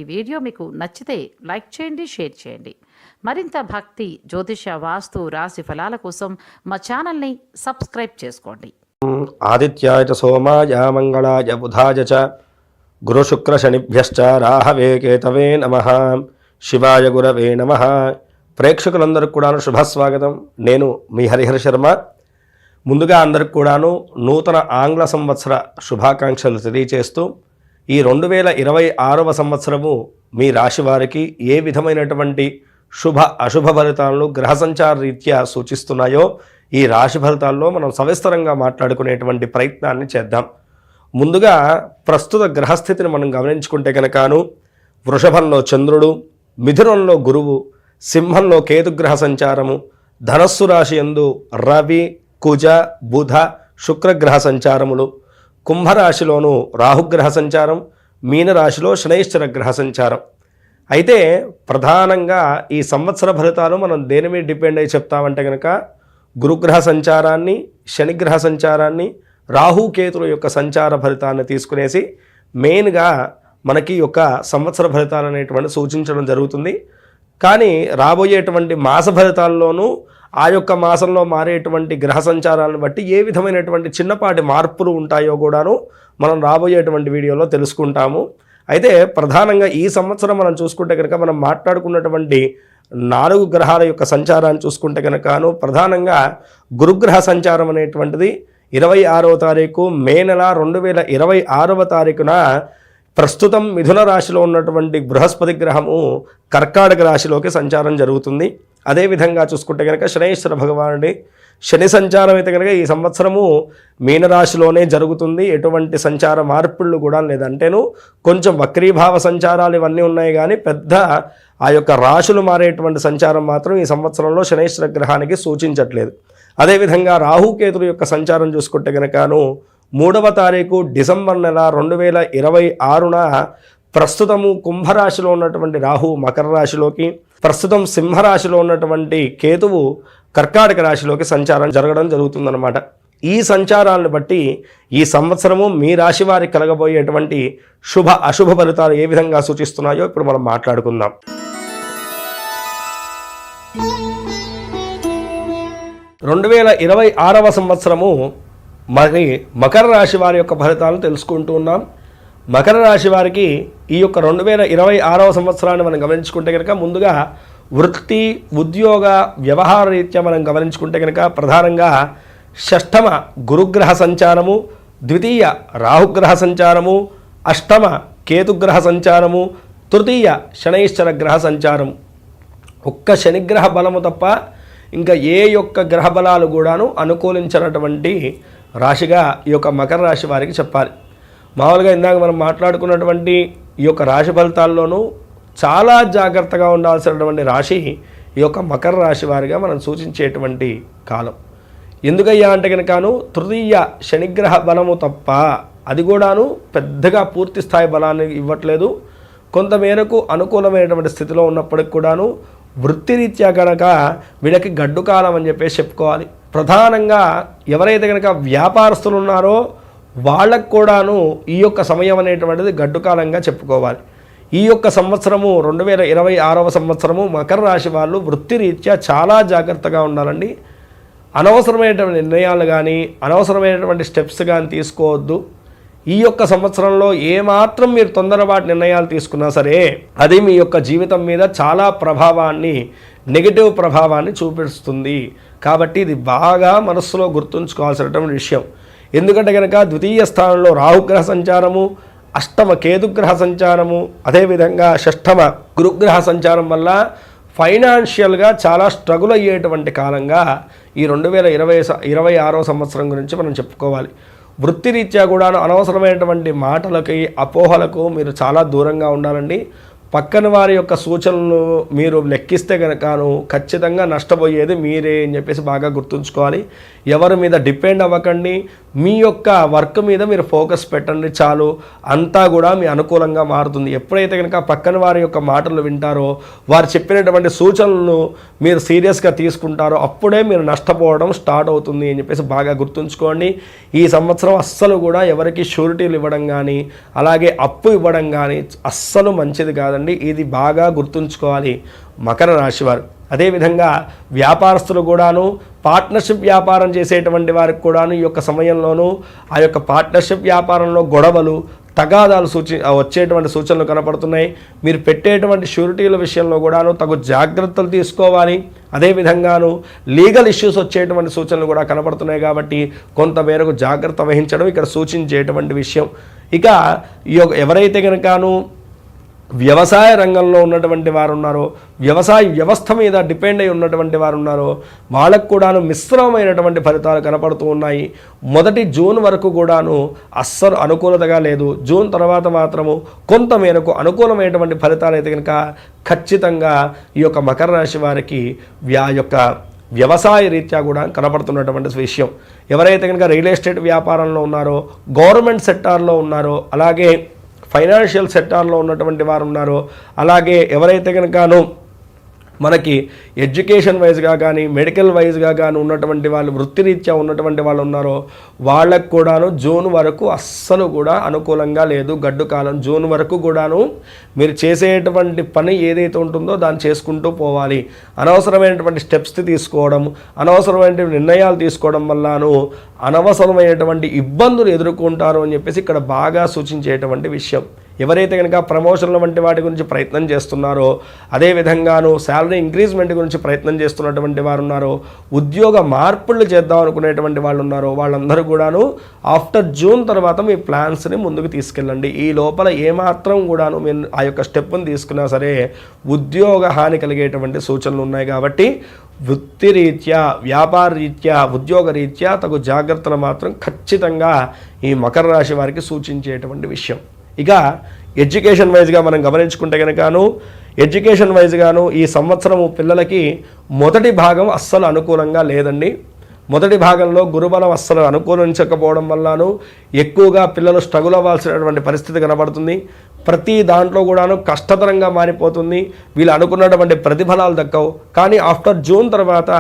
ఈ వీడియో మీకు నచ్చితే లైక్ చేయండి, షేర్ చేయండి. మరింత భక్తి, జ్యోతిష, వాస్తు, రాశి ఫలాల కోసం మా ఛానల్ని సబ్స్క్రైబ్ చేసుకోండి. ఆదిత్యాయ చ సోమాయ మంగళాయ బుధాయ చ గురుశుక్ర శనిభ్యశ్చ రాహవే కేతవే నమః. శివాయ గురవే నమః. ప్రేక్షకులందరికీ కూడాను శుభస్వాగతం. నేను మీ హరిహర శర్మ. ముందుగా అందరికి కూడాను నూతన ఆంగ్ల సంవత్సర శుభాకాంక్షలు తెలియచేస్తూ ఈ 2026వ సంవత్సరము మీ రాశి వారికి ఏ విధమైనటువంటి శుభ అశుభ ఫలితాలను గ్రహ సంచార రీత్యా సూచిస్తున్నాయో ఈ రాశి ఫలితాల్లో మనం సవిస్తరంగా మాట్లాడుకునేటువంటి ప్రయత్నాన్ని చేద్దాం. ముందుగా ప్రస్తుత గ్రహస్థితిని మనం గమనించుకుంటే కనుకను వృషభంలో చంద్రుడు, మిథునంలో గురువు, సింహంలో కేతుగ్రహ సంచారము, ధనస్సు రాశి యందు రవి, కుజ, బుధ, శుక్రగ్రహ సంచారములు, కుంభరాశిలోను రాహుగ్రహ సంచారం, మీనరాశిలో శనైశ్చర గ్రహ సంచారం. అయితే ప్రధానంగా ఈ సంవత్సర ఫలితాలు మనం దేని మీద డిపెండ్ అయ్యి చెప్తామంటే కనుక గురుగ్రహ సంచారాన్ని, శనిగ్రహ సంచారాన్ని, రాహుకేతుల యొక్క సంచార ఫలితాన్ని తీసుకునేసి మెయిన్గా మనకి యొక్క సంవత్సర ఫలితాలు అనేటువంటి సూచించడం జరుగుతుంది. కానీ రాబోయేటువంటి మాస ఫలితాల్లోనూ ఆ యొక్క మాసంలో మారేటువంటి గ్రహ సంచారాలను బట్టి ఏ విధమైనటువంటి చిన్నపాటి మార్పులు ఉంటాయో కూడాను మనం రాబోయేటువంటి వీడియోలో తెలుసుకుంటాము. అయితే ప్రధానంగా ఈ సంవత్సరం మనం చూసుకుంటే కనుక మనం మాట్లాడుకున్నటువంటి 4 గ్రహాల యొక్క సంచారాన్ని చూసుకుంటే కనుకను ప్రధానంగా గురుగ్రహ సంచారం అనేటువంటిది 26వ తారీఖు మే నెల 2026వ తారీఖున ప్రస్తుతం మిథున రాశిలో ఉన్నటువంటి బృహస్పతి గ్రహము కర్కాటక రాశిలోకి సంచారం జరుగుతుంది. అదేవిధంగా చూసుకుంటే కనుక శనైశ్వర భగవానుడి శని సంచారం అయితే కనుక ఈ సంవత్సరము మీనరాశిలోనే జరుగుతుంది. ఎటువంటి సంచార మార్పుళ్ళు కూడా లేదంటేను కొంచెం వక్రీభావ సంచారాలు ఇవన్నీ ఉన్నాయి, కానీ పెద్ద ఆ యొక్క రాశులు మారేటువంటి సంచారం మాత్రం ఈ సంవత్సరంలో శనైశ్వర గ్రహానికి సూచించట్లేదు. అదేవిధంగా రాహుకేతుల యొక్క సంచారం చూసుకుంటే కనుకను 3వ తారీఖు డిసెంబర్ నెల 2026న ప్రస్తుతము కుంభరాశిలో ఉన్నటువంటి రాహు మకర రాశిలోకి, ప్రస్తుతం సింహరాశిలో ఉన్నటువంటి కేతువు కర్కాటక రాశిలోకి సంచారం జరగడం జరుగుతుందన్నమాట. ఈ సంచారాలను బట్టి ఈ సంవత్సరము మీ రాశి వారికి కలగబోయేటువంటి శుభ అశుభ ఫలితాలు ఏ విధంగా సూచిస్తున్నాయో ఇప్పుడు మనం మాట్లాడుకుందాం. 2026వ సంవత్సరము మరి మకర రాశి వారి యొక్క ఫలితాలను తెలుసుకుంటూ ఉన్నాం. మకర రాశి వారికి ఈ యొక్క 2026వ సంవత్సరాన్ని మనం గమనించుకుంటే కనుక ముందుగా వృత్తి, ఉద్యోగ, వ్యవహార రీత్యా మనం గమనించుకుంటే కనుక ప్రధానంగా షష్ఠమ గురుగ్రహ సంచారము, ద్వితీయ రాహుగ్రహ సంచారము, అష్టమ కేతుగ్రహ సంచారము, తృతీయ శనైశ్చర గ్రహ సంచారము. ఒక్క శనిగ్రహ బలము తప్ప ఇంకా ఏ యొక్క గ్రహ బలాలు కూడాను అనుకూలించినటువంటి రాశిగా ఈ యొక్క మకర రాశి వారికి చెప్పాలి. మామూలుగా ఇందాక మనం మాట్లాడుకున్నటువంటి ఈ యొక్క రాశి ఫలితాల్లోనూ చాలా జాగ్రత్తగా ఉండాల్సినటువంటి రాశి ఈ యొక్క మకర రాశి వారిగా మనం సూచించేటువంటి కాలం. ఎందుకయ్యా అంటే కనుకను తృతీయ శనిగ్రహ బలము తప్ప అది కూడాను పెద్దగా పూర్తి స్థాయి బలాన్ని ఇవ్వట్లేదు. కొంతమేరకు అనుకూలమైనటువంటి స్థితిలో ఉన్నప్పటికి కూడాను వృత్తిరీత్యా కనుక వీళ్ళకి గడ్డు కాలం అని చెప్పేసి చెప్పుకోవాలి. ప్రధానంగా ఎవరైతే కనుక వ్యాపారస్తులు ఉన్నారో వాళ్ళకు కూడాను ఈ యొక్క సమయం అనేటువంటిది గడ్డు కాలంగా చెప్పుకోవాలి. ఈ యొక్క సంవత్సరము 2026వ సంవత్సరము మకర రాశి వాళ్ళు వృత్తిరీత్యా చాలా జాగ్రత్తగా ఉండాలండి. అనవసరమైనటువంటి నిర్ణయాలు కానీ అనవసరమైనటువంటి స్టెప్స్ కానీ తీసుకోవద్దు. ఈ యొక్క సంవత్సరంలో ఏమాత్రం మీరు తొందరపాటు నిర్ణయాలు తీసుకున్నా సరే అది మీ యొక్క జీవితం మీద చాలా ప్రభావాన్ని, నెగిటివ్ ప్రభావాన్ని చూపిస్తుంది. కాబట్టి ఇది బాగా మనస్సులో గుర్తుంచుకోవాల్సినటువంటి విషయం. ఎందుకంటే కనుక ద్వితీయ స్థానంలో రాహుగ్రహ సంచారము, అష్టమ కేతుగ్రహ సంచారము, అదేవిధంగా షష్ఠమ గురుగ్రహ సంచారం వల్ల ఫైనాన్షియల్గా చాలా స్ట్రగుల్ అయ్యేటువంటి కాలంగా ఈ 2026వ సంవత్సరం గురించి మనం చెప్పుకోవాలి. వృత్తిరీత్యా కూడా అనవసరమైనటువంటి మాటలకి, అపోహలకు మీరు చాలా దూరంగా ఉండాలండి. పక్కన వారి యొక్క సూచనలు మీరు లెక్కిస్తే కనుకను ఖచ్చితంగా నష్టపోయేది మీరే అని చెప్పేసి బాగా గుర్తుంచుకోవాలి. ఎవరి మీద డిపెండ్ అవ్వకండి, మీ యొక్క వర్క్ మీద మీరు ఫోకస్ పెట్టండి చాలు, అంతా కూడా మీ అనుకూలంగా మారుతుంది. ఎప్పుడైతే కనుక పక్కన వారి యొక్క మాటలు వింటారో, వారు చెప్పినటువంటి సూచనలను మీరు సీరియస్గా తీసుకుంటారో అప్పుడే మీరు నష్టపోవడం స్టార్ట్ అవుతుంది అని చెప్పేసి బాగా గుర్తుంచుకోండి. ఈ సంవత్సరం అస్సలు కూడా ఎవరికి షూరిటీలు ఇవ్వడం కానీ అలాగే అప్పు ఇవ్వడం కానీ అస్సలు మంచిది కాదండి. ఇది బాగా గుర్తుంచుకోవాలి మకర రాశి వారు. అదేవిధంగా వ్యాపారస్తులు కూడాను, పార్ట్నర్షిప్ వ్యాపారం చేసేటువంటి వారికి కూడాను ఈ యొక్క సమయంలోనూ ఆ యొక్క పార్ట్నర్షిప్ వ్యాపారంలో గొడవలు, తగాదాలు వచ్చేటువంటి సూచనలు కనపడుతున్నాయి. మీరు పెట్టేటువంటి షూరిటీల విషయంలో కూడాను తగు జాగ్రత్తలు తీసుకోవాలి. అదేవిధంగాను లీగల్ ఇష్యూస్ వచ్చేటువంటి సూచనలు కూడా కనపడుతున్నాయి కాబట్టి కొంతమేరకు జాగ్రత్త వహించడం ఇక్కడ సూచించేటువంటి విషయం. ఇక ఎవరైతే కనుకను వ్యవసాయ రంగంలో ఉన్నటువంటి వారు ఉన్నారో, వ్యవసాయ వ్యవస్థ మీద డిపెండ్ అయి ఉన్నటువంటి వారు ఉన్నారో వాళ్ళకు కూడాను మిశ్రమమైనటువంటి ఫలితాలు కనపడుతూ ఉన్నాయి. మొదటి జూన్ వరకు కూడాను అస్సలు అనుకూలతగా లేదు. జూన్ తర్వాత మాత్రము కొంతమేరకు అనుకూలమైనటువంటి ఫలితాలు అయితే కనుక ఖచ్చితంగా ఈ యొక్క మకర రాశి వారికి వ్యవసాయ రీత్యా కూడా కనపడుతున్నటువంటి విషయం. ఎవరైతే కనుక రియల్ ఎస్టేట్ వ్యాపారంలో ఉన్నారో, గవర్నమెంట్ సెక్టార్లో ఉన్నారో, అలాగే ఫైనాన్షియల్ సెక్టార్లో ఉన్నటువంటి వారు ఉన్నారు, అలాగే ఎవరైతే కనుకను మనకి ఎడ్యుకేషన్ వైజ్గా కానీ మెడికల్ వైజ్గా కానీ ఉన్నటువంటి వాళ్ళు, వృత్తిరీత్యా ఉన్నటువంటి వాళ్ళు ఉన్నారో వాళ్ళకు కూడాను జూన్ వరకు అస్సలు కూడా అనుకూలంగా లేదు. గడ్డు కాలం. జూన్ వరకు కూడాను మీరు చేసేటువంటి పని ఏదైతే ఉంటుందో దాన్ని చేసుకుంటూ పోవాలి. అనవసరమైనటువంటి స్టెప్స్ తీసుకోవడం, అనవసరమైన నిర్ణయాలు తీసుకోవడం వల్లను అనవసరమైనటువంటి ఇబ్బందులు ఎదుర్కొంటారు అని చెప్పేసి ఇక్కడ బాగా సూచించేటువంటి విషయం. ఎవరైతే కనుక ప్రమోషన్ల వంటి వాటి గురించి ప్రయత్నం చేస్తున్నారో, అదేవిధంగాను శాలరీ ఇంక్రీజ్మెంట్ గురించి ప్రయత్నం చేస్తున్నటువంటి వారు ఉన్నారో, ఉద్యోగ మార్పులు చేద్దాం అనుకునేటువంటి వాళ్ళు ఉన్నారో వాళ్ళందరూ కూడాను ఆఫ్టర్ జూన్ తర్వాత మీ ప్లాన్స్ని ముందుకు తీసుకెళ్ళండి. ఈ లోపల ఏమాత్రం కూడాను మీరు ఆ యొక్క స్టెప్ని తీసుకున్నా సరే ఉద్యోగ హాని కలిగేటువంటి సూచనలు ఉన్నాయి. కాబట్టి వృత్తిరీత్యా, వ్యాపార రీత్యా, ఉద్యోగ రీత్యా తగు జాగ్రత్తలు మాత్రం ఖచ్చితంగా ఈ మకర రాశి వారికి సూచించేటువంటి విషయం. ఇక ఎడ్యుకేషన్ వైజ్గా మనం గమనించుకుంటే కనుకను ఎడ్యుకేషన్ వైజ్గాను ఈ సంవత్సరము పిల్లలకి మొదటి భాగం అస్సలు అనుకూలంగా లేదండి. మొదటి భాగంలో గురుబలం అస్సలు అనుకూలించకపోవడం వల్లను ఎక్కువగా పిల్లలు స్ట్రగుల్ అవ్వాల్సినటువంటి పరిస్థితి కనబడుతుంది. ప్రతి దాంట్లో కూడాను కష్టతరంగా మారిపోతుంది. వీళ్ళు అనుకున్నటువంటి ప్రతిఫలాలు దక్కవు. కానీ ఆఫ్టర్ జూన్ తర్వాత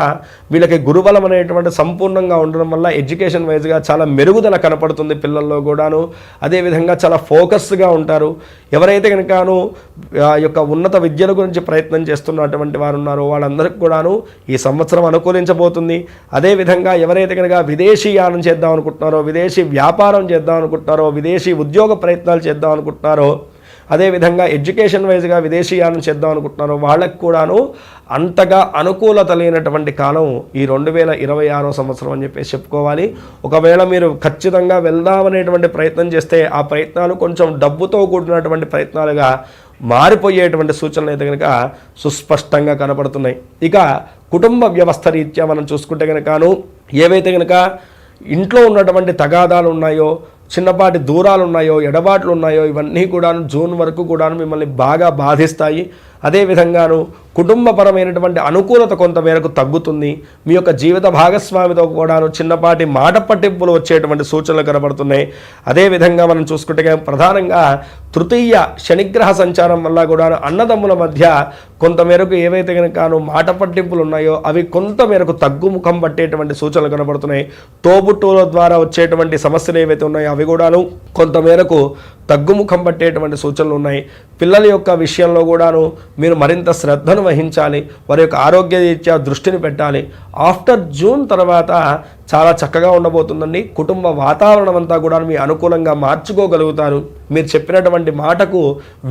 వీళ్ళకి గురుబలం అనేటువంటి సంపూర్ణంగా ఉండడం వల్ల ఎడ్యుకేషన్ వైజ్గా చాలా మెరుగుదల కనపడుతుంది పిల్లల్లో కూడాను. అదేవిధంగా చాలా ఫోకస్గా ఉంటారు. ఎవరైతే కనుకను ఆ యొక్క ఉన్నత విద్యల గురించి ప్రయత్నం చేస్తున్నటువంటి వారు ఉన్నారో వాళ్ళందరికీ కూడాను ఈ సంవత్సరం అనుకూలించబోతుంది. అదేవిధంగా ఎవరైతే కనుక విదేశీయానం చేద్దాం అనుకుంటున్నారో, విదేశీ వ్యాపారం చేద్దాం అనుకుంటున్నారో, విదేశీ ఉద్యోగ ప్రయత్నాలు చేద్దాం అనుకుంటున్నారో, అదేవిధంగా ఎడ్యుకేషన్ వైజ్గా విదేశీయానం చేద్దాం అనుకుంటున్నారో వాళ్ళకు కూడాను అంతగా అనుకూలత లేనటువంటి కాలం ఈ 2026 సంవత్సరం అని చెప్పేసి చెప్పుకోవాలి. ఒకవేళ మీరు ఖచ్చితంగా వెళ్దామనేటువంటి ప్రయత్నం చేస్తే ఆ ప్రయత్నాలు కొంచెం డబ్బుతో కూడినటువంటి ప్రయత్నాలుగా మారిపోయేటువంటి సూచనలు అయితే కనుక సుస్పష్టంగా కనపడుతున్నాయి. ఇక కుటుంబ వ్యవస్థ రీత్యా మనం చూసుకుంటే కనుకను ఏవైతే కనుక ఇంట్లో ఉన్నటువంటి తగాదాలు ఉన్నాయో, చిన్నపాటి దూరాలు ఉన్నాయో, ఎడబాట్లు ఉన్నాయో ఇవన్నీ కూడాను జూన్ వరకు కూడాను మిమ్మల్ని బాగా బాధిస్తాయి. అదేవిధంగాను కుటుంబపరమైనటువంటి అనుకూలత కొంతమేరకు తగ్గుతుంది. మీ యొక్క జీవిత భాగస్వామితో కూడాను చిన్నపాటి మాట పట్టింపులు వచ్చేటువంటి సూచనలు కనబడుతున్నాయి. అదేవిధంగా మనం చూసుకుంటే ప్రధానంగా తృతీయ శనిగ్రహ సంచారం వల్ల కూడా అన్నదమ్ముల మధ్య కొంతమేరకు ఏవైతే కనుక మాట పట్టింపులు ఉన్నాయో అవి కొంతమేరకు తగ్గుముఖం పట్టేటువంటి సూచనలు కనబడుతున్నాయి. తోబుట్టువుల ద్వారా వచ్చేటువంటి సమస్యలు ఏవైతే ఉన్నాయో అవి కూడాను కొంతమేరకు తగ్గుముఖం పట్టేటువంటి సూచనలు ఉన్నాయి. పిల్లల యొక్క విషయంలో కూడాను మీరు మరింత శ్రద్ధను వహించాలి. వారి యొక్క ఆరోగ్య రీత్యా దృష్టిని పెట్టాలి. ఆఫ్టర్ జూన్ తర్వాత చాలా చక్కగా ఉండబోతుందండి. కుటుంబ వాతావరణం అంతా కూడా మీ అనుకూలంగా మార్చుకోగలుగుతారు. మీరు చెప్పినటువంటి మాటకు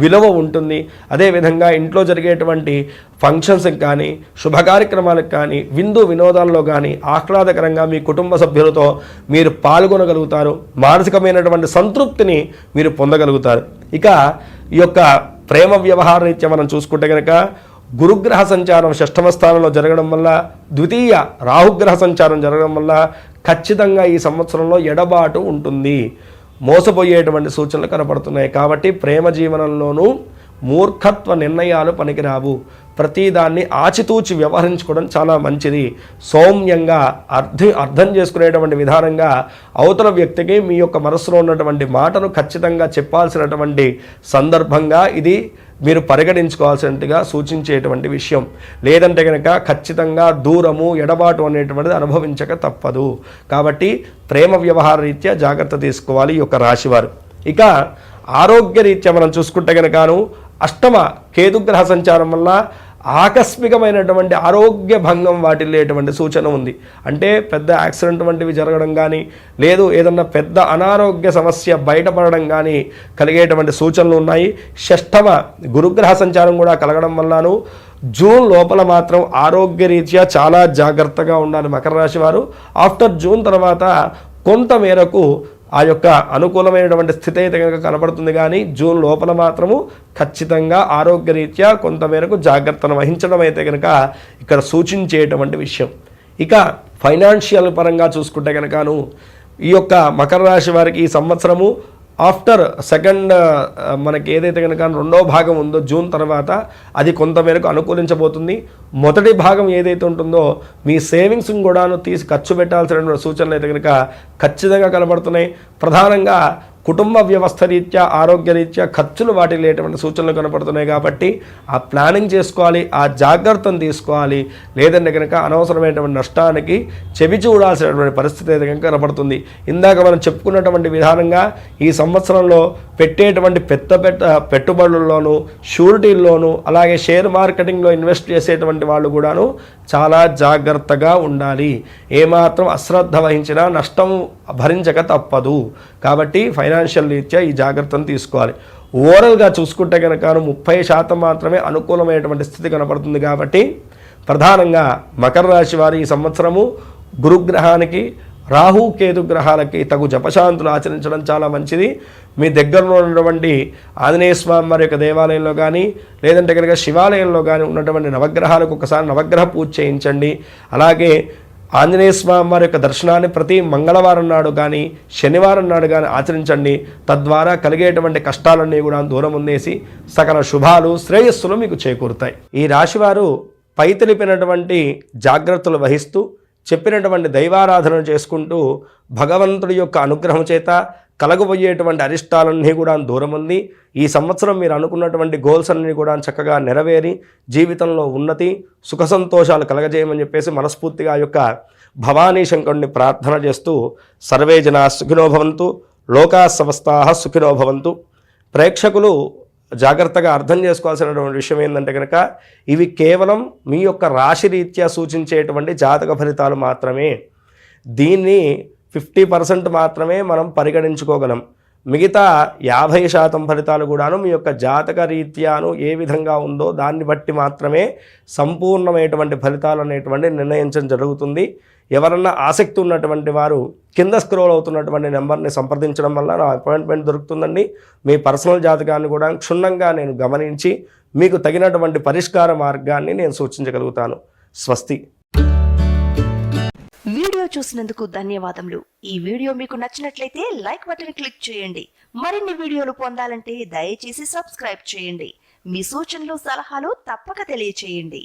విలువ ఉంటుంది. అదేవిధంగా ఇంట్లో జరిగేటువంటి ఫంక్షన్స్కి కానీ, శుభ కార్యక్రమాలకు కానీ, విందు వినోదాల్లో కానీ ఆహ్లాదకరంగా మీ కుటుంబ సభ్యులతో మీరు పాల్గొనగలుగుతారు. మానసికమైనటువంటి సంతృప్తిని మీరు పొందగలుగుతారు. ఇక ఈ యొక్క ప్రేమ వ్యవహార రీత్యా మనం చూసుకుంటే కనుక గురుగ్రహ సంచారం షష్ఠమ స్థానంలో జరగడం వల్ల, ద్వితీయ రాహుగ్రహ సంచారం జరగడం వల్ల ఖచ్చితంగా ఈ సంవత్సరంలో ఎడబాటు ఉంటుంది. మోసపోయేటువంటి సూచనలు కనపడుతున్నాయి. కాబట్టి ప్రేమ జీవనంలోనూ మూర్ఖత్వ నిర్ణయాలు పనికిరావు. ప్రతిదాన్ని ఆచితూచి వ్యవహరించుకోవడం చాలా మంచిది. సౌమ్యంగా అర్థం చేసుకునేటువంటి విధానంగా అవతల వ్యక్తికి మీ యొక్క మనసులో ఉన్నటువంటి మాటను ఖచ్చితంగా చెప్పాల్సినటువంటి సందర్భంగా ఇది మీరు పరిగణించుకోవాల్సినట్టుగా సూచించేటువంటి విషయం. లేదంటే కనుక ఖచ్చితంగా దూరము ఎడబాటు అనేటువంటిది అనుభవించక తప్పదు. కాబట్టి ప్రేమ వ్యవహార రీత్యా జాగ్రత్త తీసుకోవాలి ఈ యొక్క రాశివారు. ఇక ఆరోగ్య రీత్యా మనం చూసుకుంటే కనుకను అష్టమ కేతుగ్రహ సంచారం వల్ల ఆకస్మికమైనటువంటి ఆరోగ్య భంగం వాటిల్లేటువంటి సూచన ఉంది. అంటే పెద్ద యాక్సిడెంట్ వంటివి జరగడం కానీ, లేదు ఏదన్నా పెద్ద అనారోగ్య సమస్య బయటపడడం కానీ కలిగేటువంటి సూచనలు ఉన్నాయి. షష్టమ గురుగ్రహ సంచారం కూడా కలగడం వల్లను జూన్ లోపల మాత్రం ఆరోగ్యరీత్యా చాలా జాగ్రత్తగా ఉండాలి మకర రాశి వారు. ఆఫ్టర్ జూన్ తర్వాత కొంత మేరకు ఆ యొక్క అనుకూలమైనటువంటి స్థితి అయితే కనుక కనబడుతుంది. కానీ జూన్ లోపల మాత్రము ఖచ్చితంగా ఆరోగ్యరీత్యా కొంతమేరకు జాగ్రత్తను వహించడం అయితే కనుక ఇక్కడ సూచించేటువంటి విషయం. ఇక ఫైనాన్షియల్ పరంగా చూసుకుంటే కనుకను ఈ యొక్క మకర రాశి వారికి ఈ సంవత్సరము ఆఫ్టర్ సెకండ్ మనకి ఏదైతే కనుక రెండో భాగం ఉందో జూన్ తర్వాత అది కొంతమేరకు అనుకూలించబోతుంది. మొదటి భాగం ఏదైతే ఉంటుందో మీ సేవింగ్స్ని కూడాను తీసి ఖర్చు పెట్టాల్సిన సూచనలు అయితే కనుక ఖచ్చితంగా కనబడుతున్నాయి. ప్రధానంగా కుటుంబ వ్యవస్థ రీత్యా ఆరోగ్యరీత్యా ఖర్చులు వాటిల్లేటువంటి సూచనలు కనపడుతున్నాయి. కాబట్టి ఆ ప్లానింగ్ చేసుకోవాలి, ఆ జాగ్రత్తను తీసుకోవాలి. లేదంటే కనుక అనవసరమైనటువంటి నష్టానికి చెవి చూడాల్సినటువంటి పరిస్థితి అయితే కనుక కనపడుతుంది. ఇందాక మనం చెప్పుకున్నటువంటి విధానంగా ఈ సంవత్సరంలో పెట్టేటువంటి పెట్టుబడుల్లోనూ షూరిటీల్లోనూ అలాగే షేర్ మార్కెటింగ్లో ఇన్వెస్ట్ చేసేటువంటి వాళ్ళు కూడాను చాలా జాగ్రత్తగా ఉండాలి. ఏమాత్రం అశ్రద్ధ వహించినా నష్టం భరించక తప్పదు. కాబట్టి ఫైనాన్షియల్ రీత్యా ఈ జాగ్రత్తను తీసుకోవాలి. ఓవరాల్గా చూసుకుంటే కనుక 30% మాత్రమే అనుకూలమైనటువంటి స్థితి కనపడుతుంది. కాబట్టి ప్రధానంగా మకర రాశి వారు ఈ సంవత్సరము గురుగ్రహానికి రాహు కేతు గ్రహాలకి తగు జపశాంతులు ఆచరించడం చాలా మంచిది. మీ దగ్గరలో ఉన్నటువంటి ఆంజనేయ స్వామి వారి యొక్క దేవాలయంలో కానీ లేదంటే కనుక శివాలయంలో కానీ ఉన్నటువంటి నవగ్రహాలకు ఒకసారి నవగ్రహ పూజ చేయించండి. అలాగే ఆంజనేయ స్వామి వారి యొక్క దర్శనాన్ని ప్రతి మంగళవారం నాడు కానీ శనివారం నాడు కానీ ఆచరించండి. తద్వారా కలిగేటువంటి కష్టాలన్నీ కూడా దూరం ఉందేసి సకల శుభాలు శ్రేయస్సులు మీకు చేకూరుతాయి. ఈ రాశివారు పై తెలిపినటువంటి జాగ్రత్తలు వహిస్తూ చెప్పినటువంటి దైవారాధన చేసుకుంటూ భగవంతుడి యొక్క అనుగ్రహం చేత కలగబోయేటువంటి అరిష్టాలన్నీ కూడా దూరం ఉంది. ఈ సంవత్సరం మీరు అనుకున్నటువంటి గోల్స్ అన్నీ కూడా చక్కగా నెరవేరి జీవితంలో ఉన్నతి సుఖ సంతోషాలు కలగజేయమని చెప్పేసి మనస్ఫూర్తిగా ఆ యొక్క భవానీ శంకరుడిని ప్రార్థన చేస్తూ సర్వే జనా సుఖినో భవంతు లోకా సమస్తాః సుఖినో భవంతు. ప్రేక్షకులు జాగ్రత్తగా అర్థం చేసుకోవాల్సినటువంటి విషయం ఏంటంటే కనుక ఇవి కేవలం మీ యొక్క రాశి రీత్యా సూచించేటువంటి జాతక ఫలితాలు మాత్రమే. దీన్ని 50% మాత్రమే మనం పరిగణించుకోగలం. మిగతా 50% ఫలితాలు కూడాను మీ యొక్క జాతక రీత్యాను ఏ విధంగా ఉందో దాన్ని బట్టి మాత్రమే సంపూర్ణమైనటువంటి ఫలితాలు అనేటువంటి నిర్ణయించడం జరుగుతుంది. ఎవరన్నా ఆసక్తి ఉన్నటువంటి వారు కింద స్క్రోల్ అవుతున్నటువంటి నెంబర్ని సంప్రదించడం వల్ల నా అపాయింట్మెంట్ దొరుకుతుందండి. మీ పర్సనల్ జాతకాన్ని కూడా క్షుణ్ణంగా నేను గమనించి మీకు తగినటువంటి పరిష్కార మార్గాన్ని నేను సూచించగలుగుతాను. స్వస్తి. వీడియో చూసినందుకు ధన్యవాదములు. ఈ వీడియో మీకు నచ్చినట్లయితే లైక్ బటన్ క్లిక్ చేయండి. మరిన్ని వీడియోలు పొందాలంటే దయచేసి సబ్స్క్రైబ్ చేయండి. మీ సూచనలు సలహాలు తప్పక తెలియచేయండి.